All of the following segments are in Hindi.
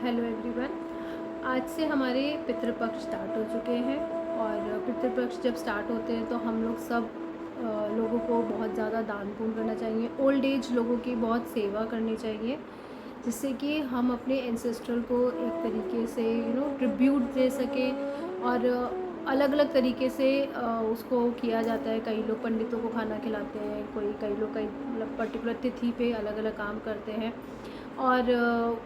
Hello everyone. आज से हमारे पितृपक्ष स्टार्ट हो चुके हैं और पितृपक्ष जब स्टार्ट होते हैं तो हम लोग सब लोगों को बहुत ज़्यादा दान पुण्य करना चाहिए। ओल्ड एज लोगों की बहुत सेवा करनी चाहिए, जिससे कि हम अपने एंसेस्ट्रल को एक तरीके से ट्रिब्यूट दे सकें। और अलग अलग तरीके से उसको किया जाता है। कई लोग पंडितों को खाना खिलाते हैं, कई लोग कई मतलब पर्टिकुलर तिथि पे अलग अलग काम करते हैं। और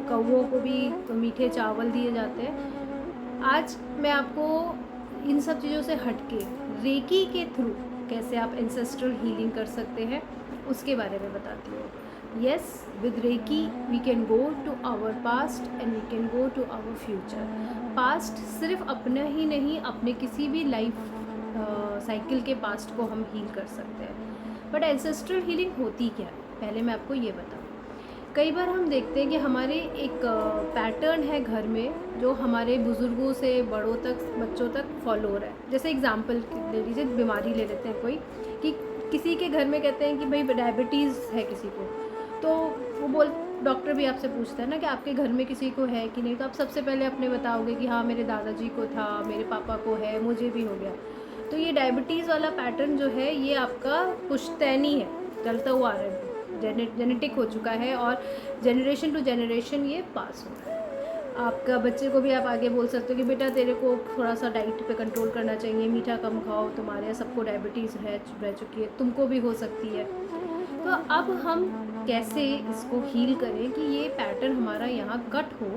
कौवों को भी मीठे चावल दिए जाते हैं। आज मैं आपको इन सब चीज़ों से हटके रेकी के थ्रू कैसे आप एंसेस्ट्रल हीलिंग कर सकते हैं उसके बारे में बताती हूँ। Yes, with Reiki we can go to our past and we can go to our future. Past सिर्फ अपना ही नहीं, अपने किसी भी लाइफ साइकिल के पास्ट को हम हील कर सकते हैं। बट एंसेस्ट्रल हीलिंग होती क्या है, पहले मैं आपको ये बताऊँ। कई बार हम देखते हैं कि हमारे एक पैटर्न है घर में, जो हमारे बुज़ुर्गों से बड़ों तक बच्चों तक फॉलो हो रहा है। जैसे एग्जांपल ले लीजिए, बीमारी ले लेते हैं कोई, कि किसी के घर में कहते हैं कि भाई डायबिटीज़ है किसी को, तो वो डॉक्टर भी आपसे पूछता है ना कि आपके घर में किसी को है कि नहीं, तो आप सबसे पहले अपने बताओगे कि हाँ मेरे दादाजी को था, मेरे पापा को है, मुझे भी हो गया। तो ये डायबिटीज़ वाला पैटर्न जो है ये आपका पुश्तैनी है, चलता हुआ आ रहा है, जेनेटिक हो चुका है और जनरेशन टू जनरेशन ये पास हो रहा है। आपका बच्चे को भी आप आगे बोल सकते हो कि बेटा तेरे को थोड़ा सा डाइट पे कंट्रोल करना चाहिए, मीठा कम खाओ, तुम्हारे यहाँ सबको डायबिटीज़ रह चुकी है, तुमको भी हो सकती है। तो अब हम कैसे इसको हील करें कि ये पैटर्न हमारा यहाँ कट हो,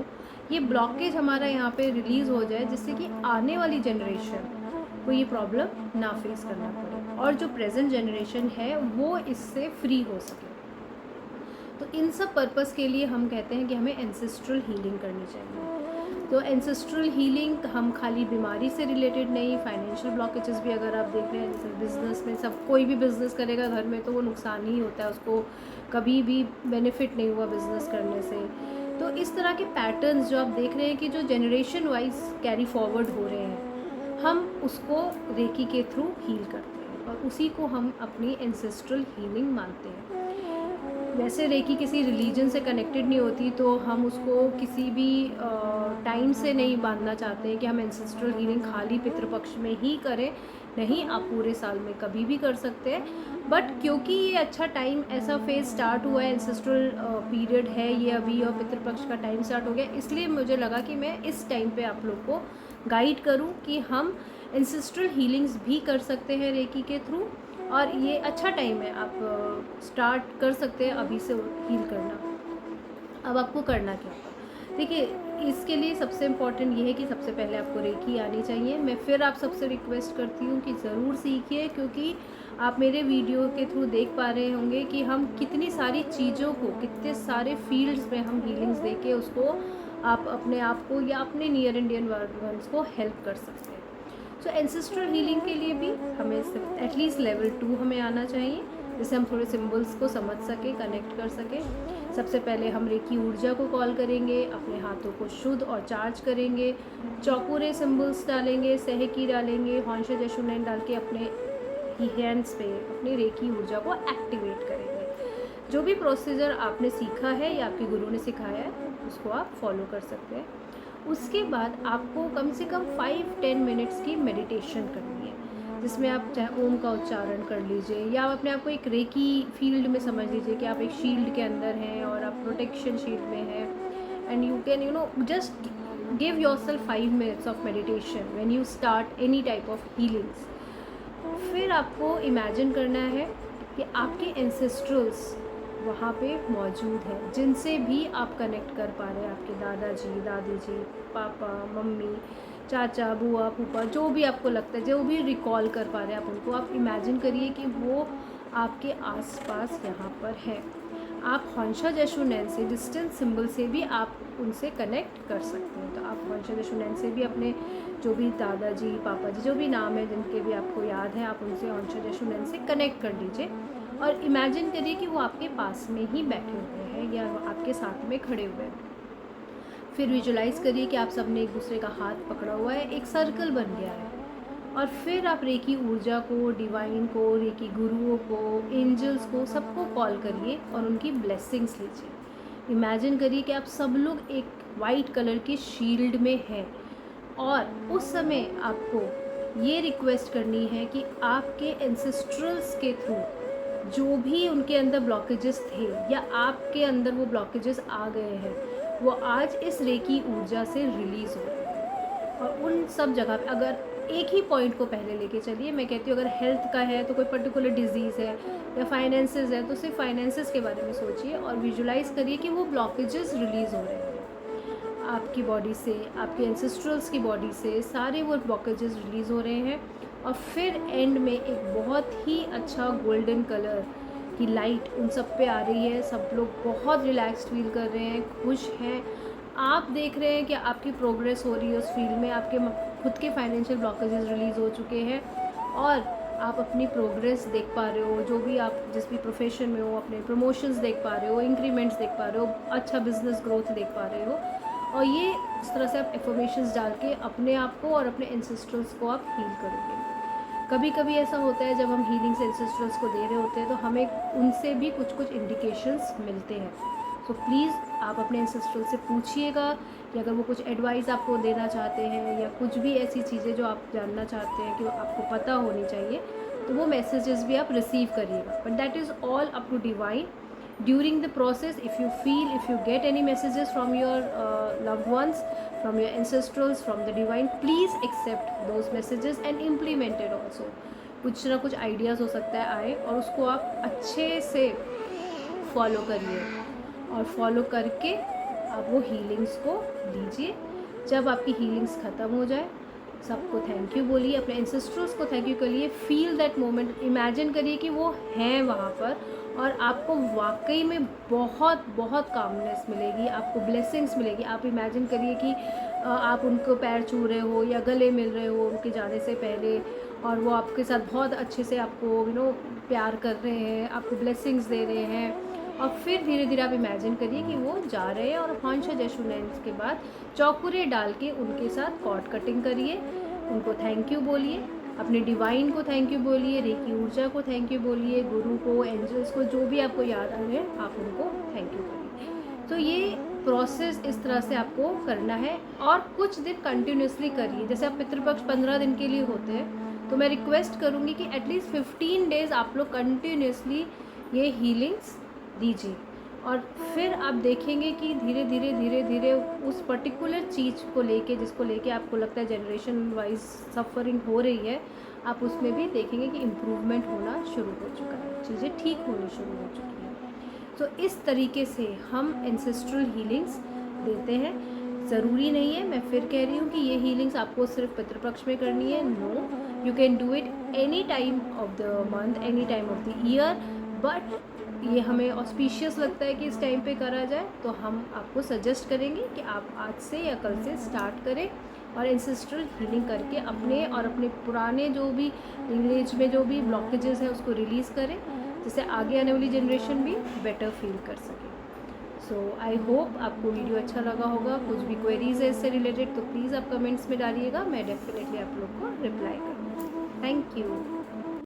ये ब्लॉकेज हमारा यहाँ पे रिलीज़ हो जाए, जिससे कि आने वाली जनरेशन को ये प्रॉब्लम ना फेस करना पड़े और जो प्रेजेंट जनरेशन है वो इससे फ्री हो सके। तो इन सब पर्पस के लिए हम कहते हैं कि हमें एंसेस्ट्रल हीलिंग करनी चाहिए। तो एंसेस्ट्रल हीलिंग हम खाली बीमारी से रिलेटेड नहीं, फाइनेंशियल ब्लॉकेजेस भी अगर आप देख रहे हैं, जैसे बिज़नेस में सब कोई भी बिज़नेस करेगा घर में तो वो नुकसान ही होता है, उसको कभी भी बेनिफिट नहीं हुआ बिज़नेस करने से। तो इस तरह के पैटर्न्स जो आप देख रहे हैं कि जो जनरेशन वाइज कैरी फॉरवर्ड हो रहे हैं, हम उसको रेकी के थ्रू हील करते हैं और उसी को हम अपनी एंसेस्ट्रल हीलिंग मानते हैं। वैसे रेकी किसी रिलीजन से कनेक्टेड नहीं होती, तो हम उसको किसी भी टाइम से नहीं बांधना चाहते हैं कि हम एंसेस्ट्रल हीलिंग खाली पितृपक्ष में ही करें। नहीं, आप पूरे साल में कभी भी कर सकते हैं। बट क्योंकि ये अच्छा टाइम, ऐसा फेज स्टार्ट हुआ है, एंसेस्ट्रल पीरियड है ये अभी और पितृपक्ष का टाइम स्टार्ट हो गया, इसलिए मुझे लगा कि मैं इस टाइम पे आप लोग को गाइड करूं कि हम एंसेस्ट्रल हीलिंग्स भी कर सकते हैं रेकी के थ्रू। और ये अच्छा टाइम है, आप स्टार्ट कर सकते हैं अभी से हील करना। अब आपको करना क्या होगा, देखिए, इसके लिए सबसे इम्पॉर्टेंट ये है कि सबसे पहले आपको रेकी आनी चाहिए। मैं फिर आप सबसे रिक्वेस्ट करती हूँ कि ज़रूर सीखिए, क्योंकि आप मेरे वीडियो के थ्रू देख पा रहे होंगे कि हम कितनी सारी चीज़ों को, कितने सारे फील्ड्स में हम हीलिंग्स देके उसको आप अपने आप को या अपने नियर एंड डियर वंस को हेल्प कर सकते हैं। सो एंसेस्ट्रल हीलिंग के लिए भी हमें एटलीस्ट लेवल 2 हमें आना चाहिए, जिससे हम थोड़े सिम्बल्स को समझ सकें, कनेक्ट कर सकें। सबसे पहले हम रेकी ऊर्जा को कॉल करेंगे, अपने हाथों को शुद्ध और चार्ज करेंगे, चौकुरे सिम्बल्स डालेंगे, सहकी डालेंगे, हॉन्शा जशुनैन डाल के अपने हैंड्स पे अपनी रेकी ऊर्जा को एक्टिवेट करेंगे। जो भी प्रोसीजर आपने सीखा है या आपके गुरु ने सिखाया है उसको आप फॉलो कर सकते हैं। उसके बाद आपको कम से कम 5-10 मिनट्स की मेडिटेशन करनी है, जिसमें आप चाहे ओम का उच्चारण कर लीजिए या आप अपने आप को एक रेकी फील्ड में समझ लीजिए कि आप एक शील्ड के अंदर हैं और आप प्रोटेक्शन शील्ड में हैं। And you can just give your self 5 minutes of meditation when you start any type of healings. फिर आपको इमेजिन करना है कि आपके एंसेस्ट्रल्स वहाँ पे मौजूद हैं, जिनसे भी आप कनेक्ट कर पा रहे हैं, आपके दादाजी, दादी जी, पापा, मम्मी, चाचा, बुआ, फूफा, जो भी आपको लगता है, जो भी रिकॉल कर पा रहे हैं आप उनको, आप इमेजिन करिए कि वो आपके आसपास यहाँ पर है। आप हॉन्शा जशुनैन से, डिस्टेंस सिंबल से भी आप उनसे कनेक्ट कर सकते हैं। तो आप हॉन्शा जशुनैन से भी अपने जो भी दादाजी, पापा जी, जो भी नाम है जिनके भी आपको याद है, आप उनसे हॉन्शा जशुनैन से कनेक्ट कर लीजिए और इमेजिन करिए कि वो आपके पास में ही बैठे हुए हैं या आपके साथ में खड़े हुए हैं। फिर विजुलाइज़ करिए कि आप सब ने एक दूसरे का हाथ पकड़ा हुआ है, एक सर्कल बन गया है। और फिर आप रेकी ऊर्जा को, डिवाइन को, रेकी गुरुओं को, एंजल्स को, सबको कॉल करिए और उनकी ब्लेसिंग्स लीजिए। इमेजिन करिए कि आप सब लोग एक वाइट कलर की शील्ड में हैं और उस समय आपको ये रिक्वेस्ट करनी है कि आपके एंसेस्ट्रल्स के थ्रू जो भी उनके अंदर ब्लॉकेजेस थे या आपके अंदर वो ब्लॉकेजेस आ गए हैं, वो आज इस रे की ऊर्जा से रिलीज़ हो रहे हैं। और उन सब जगह पे अगर एक ही पॉइंट को पहले लेके चलिए, मैं कहती हूँ अगर हेल्थ का है तो कोई पर्टिकुलर डिजीज़ है या फाइनेंसेस है तो सिर्फ फाइनेंसेस के बारे में सोचिए और विजुलाइज करिए कि वो ब्लॉकेजेस रिलीज़ हो रहे हैं आपकी बॉडी से, आपके एंसेस्ट्रल्स की बॉडी से, सारे वो ब्लॉकेजेस रिलीज़ हो रहे हैं। और फिर एंड में एक बहुत ही अच्छा गोल्डन कलर की लाइट उन सब पे आ रही है। सब लोग बहुत रिलैक्स्ड फील कर रहे हैं, खुश हैं। आप देख रहे हैं कि आपकी प्रोग्रेस हो रही है उस फील्ड में, आपके खुद के फाइनेंशियल ब्लॉकेजेस रिलीज़ हो चुके हैं और आप अपनी प्रोग्रेस देख पा रहे हो। जो भी आप जिस भी प्रोफेशन में हो, अपने प्रमोशंस देख पा रहे हो, इंक्रीमेंट्स देख पा रहे हो, अच्छा बिजनेस ग्रोथ देख पा रहे हो। और ये इस तरह से आप एफर्मेशंस डाल के अपने आप को और अपने एंसेस्ट्रल्स को आप हील करोगे। कभी कभी ऐसा होता है जब हम हीलिंग्स एंसेस्ट्रल्स को दे रहे होते हैं तो हमें उनसे भी कुछ कुछ इंडिकेशंस मिलते हैं। सो प्लीज़ आप अपने एंसेस्ट्रल से पूछिएगा कि अगर वो कुछ एडवाइस आपको देना चाहते हैं या कुछ भी ऐसी चीज़ें जो आप जानना चाहते हैं कि आपको पता होनी चाहिए, तो वो मैसेजेस भी आप रिसीव करिएगा। But that is all up to divine. During the process, if you get any messages from your loved ones, from your ancestrals, from the divine, please accept those messages and implement it also. कुछ ना कुछ आइडियाज़ हो सकता है आए और उसको आप अच्छे से फॉलो करिए और फॉलो करके आप वो हीलिंग्स को लीजिए। जब आपकी हीलिंग्स ख़त्म हो जाए, सबको थैंक यू बोलिए, अपने एंसेस्ट्रल्स को थैंक यू करिए। फील दैट मोमेंट, इमेजिन करिए कि वो हैं वहाँ पर और आपको वाकई में बहुत बहुत कामनेस मिलेगी, आपको ब्लेसिंग्स मिलेगी। आप इमेजिन करिए कि आप उनको पैर छू रहे हो या गले मिल रहे हो उनके जाने से पहले और वो आपके साथ बहुत अच्छे से आपको प्यार कर रहे हैं, आपको ब्लेसिंग्स दे रहे हैं। और फिर धीरे धीरे आप इमेजिन करिए कि वो जा रहे हैं और हॉन्शा जशुनैंस के बाद चौकुरे डाल के उनके साथ कॉर्ड कटिंग करिए, उनको थैंक यू बोलिए, अपने डिवाइन को थैंक यू बोलिए, रेकी ऊर्जा को थैंक यू बोलिए, गुरु को, एंजल्स को, जो भी आपको याद आ रहे हैं आप उनको थैंक यू करिए। तो ये प्रोसेस इस तरह से आपको करना है और कुछ दिन कंटिन्यूसली करिए। जैसे आप पितृपक्ष 15 दिन के लिए होते हैं तो मैं रिक्वेस्ट करूँगी कि एटलीस्ट 15 डेज़ आप लोग कंटिन्यूसली ये हीलिंग्स दीजिए और फिर आप देखेंगे कि धीरे धीरे धीरे धीरे उस पर्टिकुलर चीज़ को लेके जिसको लेके आपको लगता है जनरेशन वाइज सफरिंग हो रही है, आप उसमें भी देखेंगे कि इम्प्रूवमेंट होना शुरू हो चुका है, चीज़ें ठीक होनी शुरू हो चुकी हैं। तो इस तरीके से हम एंसेस्ट्रल हीलिंग्स देते हैं। ज़रूरी नहीं है, मैं फिर कह रही हूँ कि ये हीलिंग्स आपको सिर्फ पितृपक्ष में करनी है। No, you can do it any time of the month, any time of the year, but ये हमें ऑस्पिशियस लगता है कि इस टाइम पे करा जाए, तो हम आपको सजेस्ट करेंगे कि आप आज से या कल से स्टार्ट करें और एंसेस्ट्रल हीलिंग करके अपने और अपने पुराने जो भी लिनेज में जो भी ब्लॉकेजेस हैं उसको रिलीज़ करें, जिससे आगे आने वाली जनरेशन भी बेटर फील कर सके। सो आई होप आपको वीडियो अच्छा लगा होगा। कुछ भी क्वेरीज है इससे रिलेटेड तो प्लीज़ आप कमेंट्स में डालिएगा, मैं डेफिनेटली आप लोग को रिप्लाई करूँगी। Thank you.